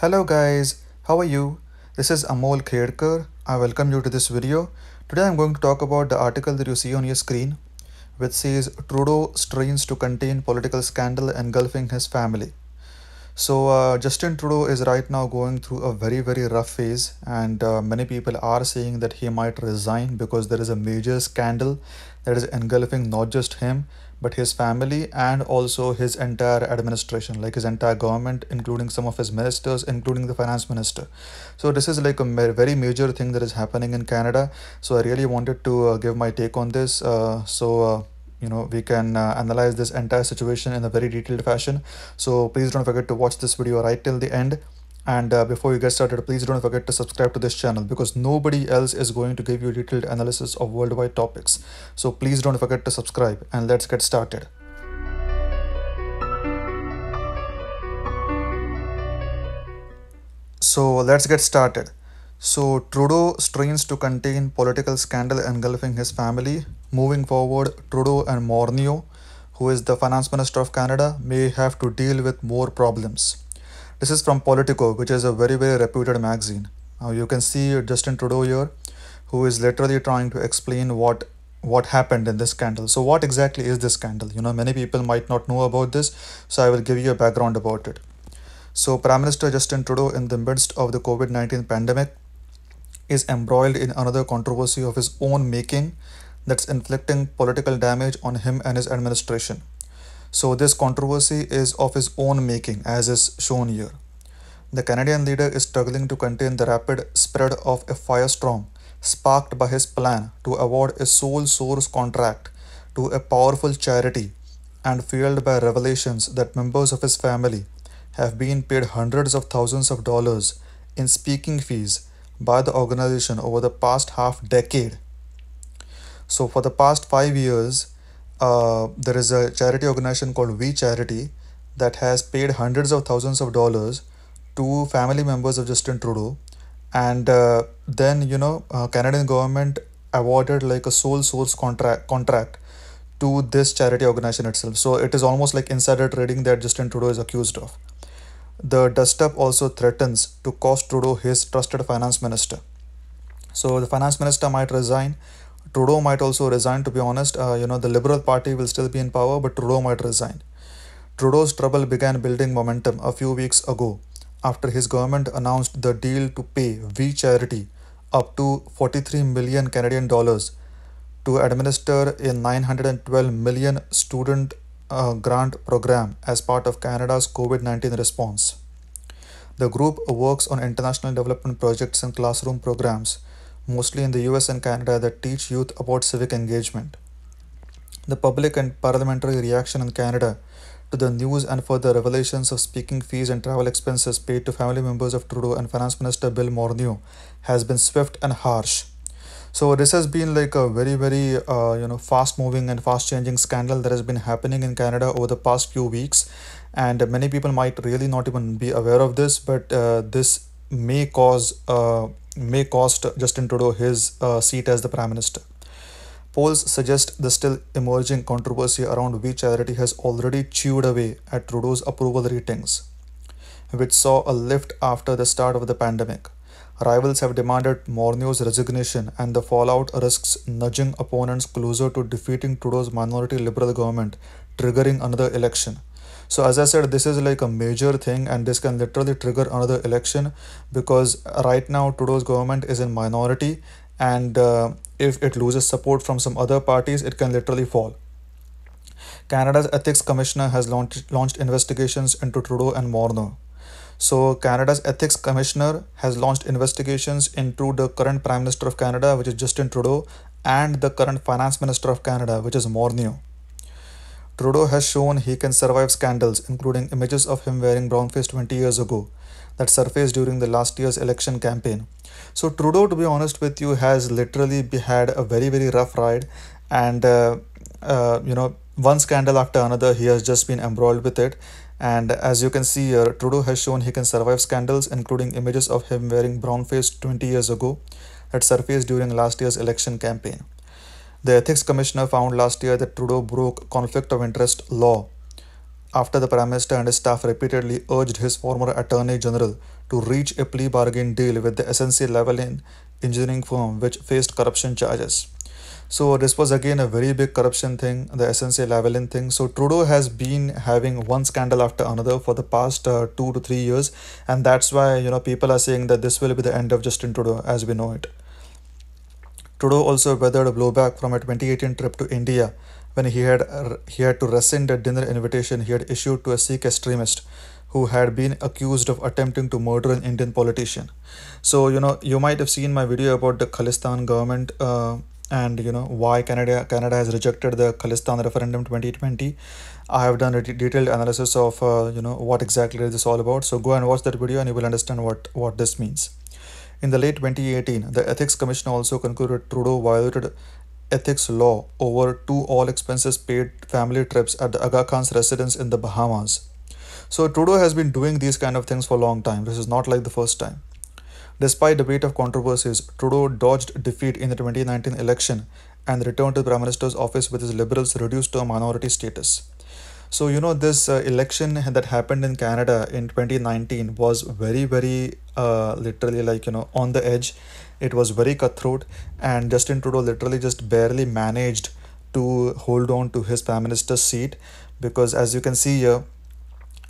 Hello guys, how are you? This is Amol Khedkar. I welcome you to this video. Today I'm going to talk about the article that you see on your screen, which says Trudeau strains to contain political scandal engulfing his family. Justin Trudeau is right now going through a very rough phase, and many people are saying that he might resign because there is a major scandal that is engulfing not just him but his family and also his entire administration, like his entire government, including some of his ministers, including the finance minister. So this is like a very major thing that is happening in Canada. So I really wanted to give my take on this. We can analyze this entire situation in a very detailed fashion. So please don't forget to watch this video right till the end. And before you get started, please don't forget to subscribe to this channel because nobody else is going to give you detailed analysis of worldwide topics. So please don't forget to subscribe and let's get started. So let's get started. So Trudeau strains to contain political scandal engulfing his family. Moving forward, Trudeau and Morneau, who is the finance minister of Canada, may have to deal with more problems. This is from Politico, which is a very reputed magazine. Now you can see Justin Trudeau here, who is literally trying to explain what happened in this scandal. So what exactly is this scandal? Many people might not know about this, so I will give you a background about it. So Prime Minister Justin Trudeau, in the midst of the COVID-19 pandemic, is embroiled in another controversy of his own making that's inflicting political damage on him and his administration. So this controversy is of his own making, as is shown here. The Canadian leader is struggling to contain the rapid spread of a firestorm sparked by his plan to award a sole source contract to a powerful charity and fueled by revelations that members of his family have been paid hundreds of thousands of dollars in speaking fees by the organization over the past half decade. So for the past 5 years, there is a charity organization called We Charity that has paid hundreds of thousands of dollars to family members of Justin Trudeau, and Canadian government awarded like a sole source contract to this charity organization itself. So it is almost like insider trading that Justin Trudeau is accused of. The dust-up also threatens to cost Trudeau his trusted finance minister. So the finance minister might resign. Trudeau might also resign, to be honest. The Liberal Party will still be in power, but Trudeau might resign. Trudeau's trouble began building momentum a few weeks ago after his government announced the deal to pay We Charity up to 43 million Canadian dollars to administer a 912 million student grant program as part of Canada's COVID-19 response. The group works on international development projects and classroom programs, mostly in the US and Canada, that teach youth about civic engagement. The public and parliamentary reaction in Canada to the news and further revelations of speaking fees and travel expenses paid to family members of Trudeau and Finance Minister Bill Morneau has been swift and harsh. So this has been like a very fast moving and fast changing scandal that has been happening in Canada over the past few weeks, and many people might really not even be aware of this, but this may cost Justin Trudeau his seat as the Prime Minister. Polls suggest the still emerging controversy around We Charity has already chewed away at Trudeau's approval ratings, which saw a lift after the start of the pandemic. Rivals have demanded Morneau's resignation, and the fallout risks nudging opponents closer to defeating Trudeau's minority Liberal government, triggering another election. So as I said, this is like a major thing, and this can literally trigger another election because right now Trudeau's government is in minority, and if it loses support from some other parties, it can literally fall. Canada's Ethics Commissioner has launched investigations into Trudeau and Morneau. So Canada's Ethics Commissioner has launched investigations into the current Prime Minister of Canada, which is Justin Trudeau, and the current Finance Minister of Canada, which is Morneau. Trudeau has shown he can survive scandals, including images of him wearing brownface 20 years ago that surfaced during the last year's election campaign. So Trudeau, to be honest with you, has literally had a very rough ride, and one scandal after another, he has just been embroiled with it. And as you can see here, Trudeau has shown he can survive scandals, including images of him wearing brownface 20 years ago that surfaced during last year's election campaign. The Ethics Commissioner found last year that Trudeau broke conflict of interest law after the Prime Minister and his staff repeatedly urged his former Attorney General to reach a plea bargain deal with the SNC Lavalin engineering firm, which faced corruption charges. So this was again a very big corruption thing, the SNC Lavalin thing. So Trudeau has been having one scandal after another for the past 2 to 3 years, and that's why people are saying that this will be the end of Justin Trudeau as we know it. Trudeau also weathered a blowback from a 2018 trip to India when he had to rescind a dinner invitation he had issued to a Sikh extremist who had been accused of attempting to murder an Indian politician. So you might have seen my video about the Khalistan government, and why Canada has rejected the Khalistan referendum 2020. I have done a detailed analysis of what exactly is this all about. So go and watch that video and you will understand what this means. In the late 2018, the Ethics Commission also concluded Trudeau violated ethics law over two all expenses paid family trips at the Aga Khan's residence in the Bahamas. So Trudeau has been doing these kind of things for a long time. This is not like the first time. Despite the weight of controversies, Trudeau dodged defeat in the 2019 election and returned to the Prime Minister's office with his Liberals reduced to a minority status. So, this election that happened in Canada in 2019 was very, very literally on the edge. It was very cutthroat, and Justin Trudeau literally just barely managed to hold on to his Prime Minister's seat because, as you can see here,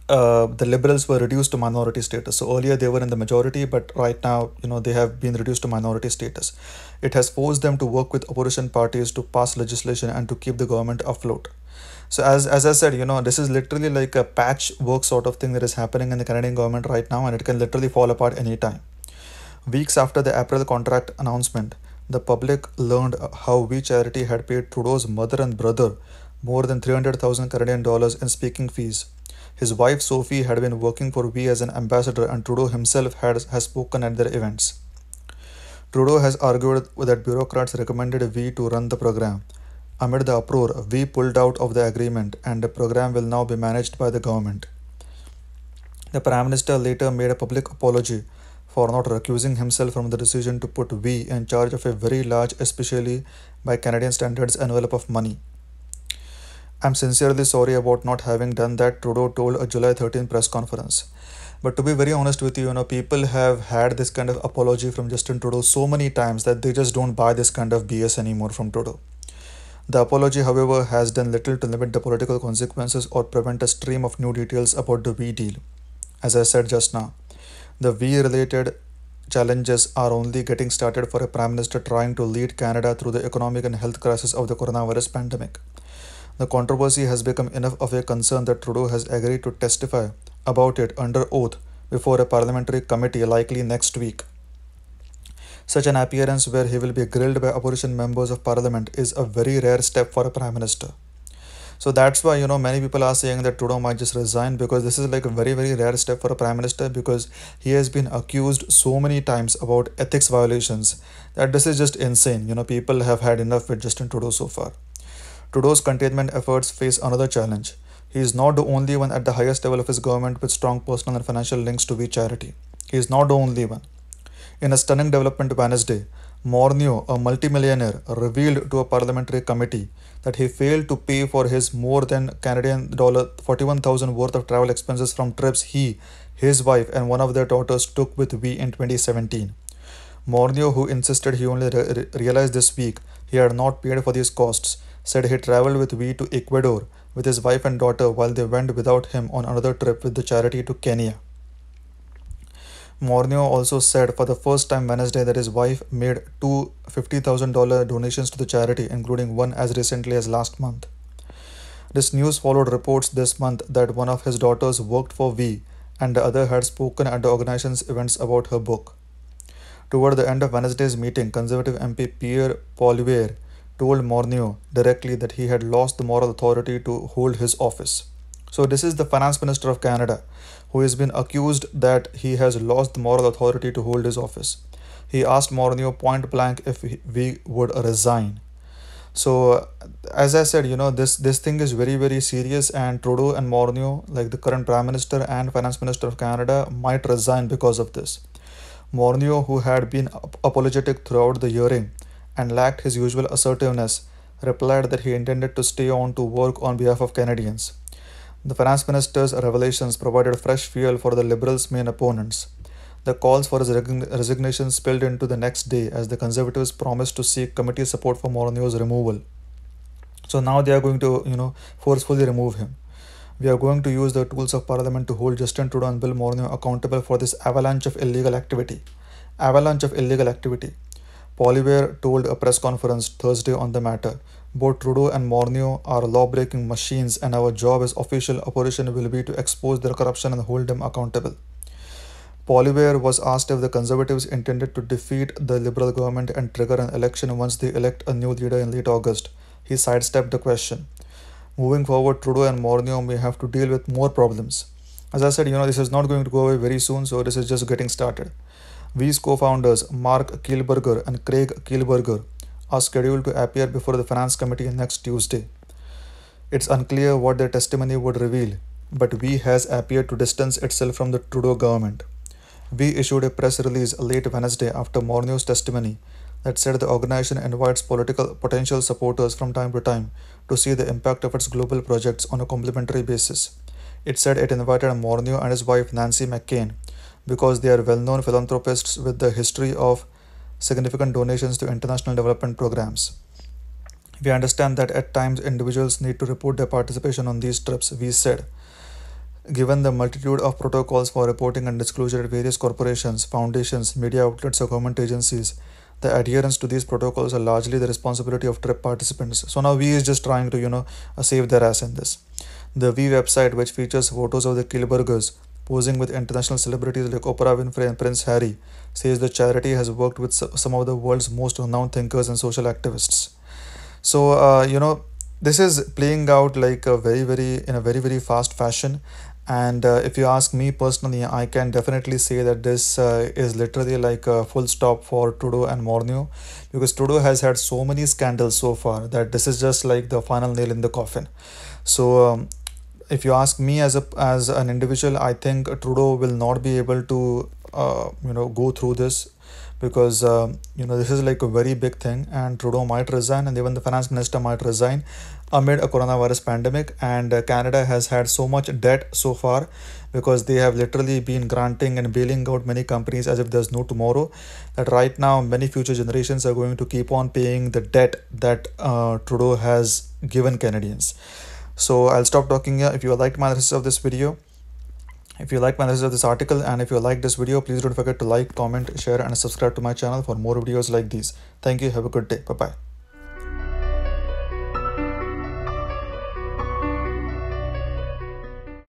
the Liberals were reduced to minority status. So earlier they were in the majority, but right now, they have been reduced to minority status. It has forced them to work with opposition parties to pass legislation and to keep the government afloat. So as I said, this is literally like a patchwork sort of thing that is happening in the Canadian government right now, and it can literally fall apart anytime. Weeks after the April contract announcement, the public learned how We Charity had paid Trudeau's mother and brother more than 300,000 Canadian dollars in speaking fees. His wife Sophie had been working for We as an ambassador, and Trudeau himself has spoken at their events. Trudeau has argued that bureaucrats recommended We to run the program. Amid the uproar, We pulled out of the agreement, and the program will now be managed by the government. The Prime Minister later made a public apology for not recusing himself from the decision to put We in charge of a very large, especially by Canadian standards, envelope of money. I'm sincerely sorry about not having done that, Trudeau told a July 13 press conference. But to be very honest with you, people have had this kind of apology from Justin Trudeau so many times that they just don't buy this kind of BS anymore from Trudeau. The apology, however, has done little to limit the political consequences or prevent a stream of new details about the We deal. As I said just now, the We related challenges are only getting started for a Prime Minister trying to lead Canada through the economic and health crisis of the coronavirus pandemic. The controversy has become enough of a concern that Trudeau has agreed to testify about it under oath before a parliamentary committee likely next week. Such an appearance where he will be grilled by opposition members of parliament is a very rare step for a prime minister. So that's why many people are saying that Trudeau might just resign, because this is like a very, very rare step for a prime minister, because he has been accused so many times about ethics violations that this is just insane. People have had enough with Justin Trudeau so far. Trudeau's containment efforts face another challenge. He is not the only one at the highest level of his government with strong personal and financial links to We Charity. He is not the only one. In a stunning development Wednesday, Morneau, a multimillionaire, revealed to a parliamentary committee that he failed to pay for his more than Canadian dollar 41,000 worth of travel expenses from trips he, his wife, and one of their daughters took with We in 2017. Morneau, who insisted he only realized this week he had not paid for these costs, said he traveled with We to Ecuador with his wife and daughter while they went without him on another trip with the charity to Kenya. Morneau also said for the first time Wednesday that his wife made two $50,000 donations to the charity, including one as recently as last month. This news followed reports this month that one of his daughters worked for We and the other had spoken at the organization's events about her book. Toward the end of Wednesday's meeting, Conservative MP Pierre Poilievre told Morneau directly that he had lost the moral authority to hold his office. So this is the Finance Minister of Canada who has been accused that he has lost the moral authority to hold his office. He asked Morneau point blank if We would resign. So as I said, this thing is very, very serious, and Trudeau and Morneau, like the current Prime Minister and Finance Minister of Canada, might resign because of this. Morneau, who had been apologetic throughout the hearing and lacked his usual assertiveness, replied that he intended to stay on to work on behalf of Canadians. The finance minister's revelations provided fresh fuel for the Liberals' main opponents. The calls for his resignation spilled into the next day as the Conservatives promised to seek committee support for Morneo's removal. So now they are going to, forcefully remove him. We are going to use the tools of Parliament to hold Justin Trudeau and Bill Morneau accountable for this avalanche of illegal activity. Poilievre told a press conference Thursday on the matter. Both Trudeau and Morneau are law-breaking machines, and our job as official opposition will be to expose their corruption and hold them accountable. Poilievre was asked if the Conservatives intended to defeat the Liberal government and trigger an election once they elect a new leader in late August. He sidestepped the question. Moving forward, Trudeau and Morneau may have to deal with more problems. As I said, this is not going to go away very soon, so this is just getting started. We's co-founders Mark Kielburger and Craig Kielburger are scheduled to appear before the Finance Committee next Tuesday. It's unclear what their testimony would reveal, but We has appeared to distance itself from the Trudeau government. We issued a press release late Wednesday after Morneau's testimony that said the organization invites potential supporters from time to time to see the impact of its global projects on a complementary basis. It said it invited Morneau and his wife Nancy McCain because they are well-known philanthropists with a history of significant donations to international development programs. We understand that at times individuals need to report their participation on these trips, we said. Given the multitude of protocols for reporting and disclosure at various corporations, foundations, media outlets, or government agencies, the adherence to these protocols are largely the responsibility of trip participants. So now We is just trying to, save their ass in this. The We website, which features photos of the Kielburgers posing with international celebrities like Oprah Winfrey and Prince Harry, says the charity has worked with some of the world's most renowned thinkers and social activists. So, this is playing out like in a very, very fast fashion. And if you ask me personally, I can definitely say that this is literally like a full stop for Trudeau and Morneau, because Trudeau has had so many scandals so far that this is just like the final nail in the coffin. So if you ask me as an individual, I think Trudeau will not be able to go through this, because this is like a very big thing, and Trudeau might resign, and even the finance minister might resign amid a coronavirus pandemic. And Canada has had so much debt so far because they have literally been granting and bailing out many companies as if there's no tomorrow, that right now many future generations are going to keep on paying the debt that Trudeau has given Canadians. So I'll stop talking here. If you liked my analysis of this video, if you like my analysis of this article, and if you like this video, please don't forget to like, comment, share, and subscribe to my channel for more videos like these. Thank you. Have a good day. Bye-bye.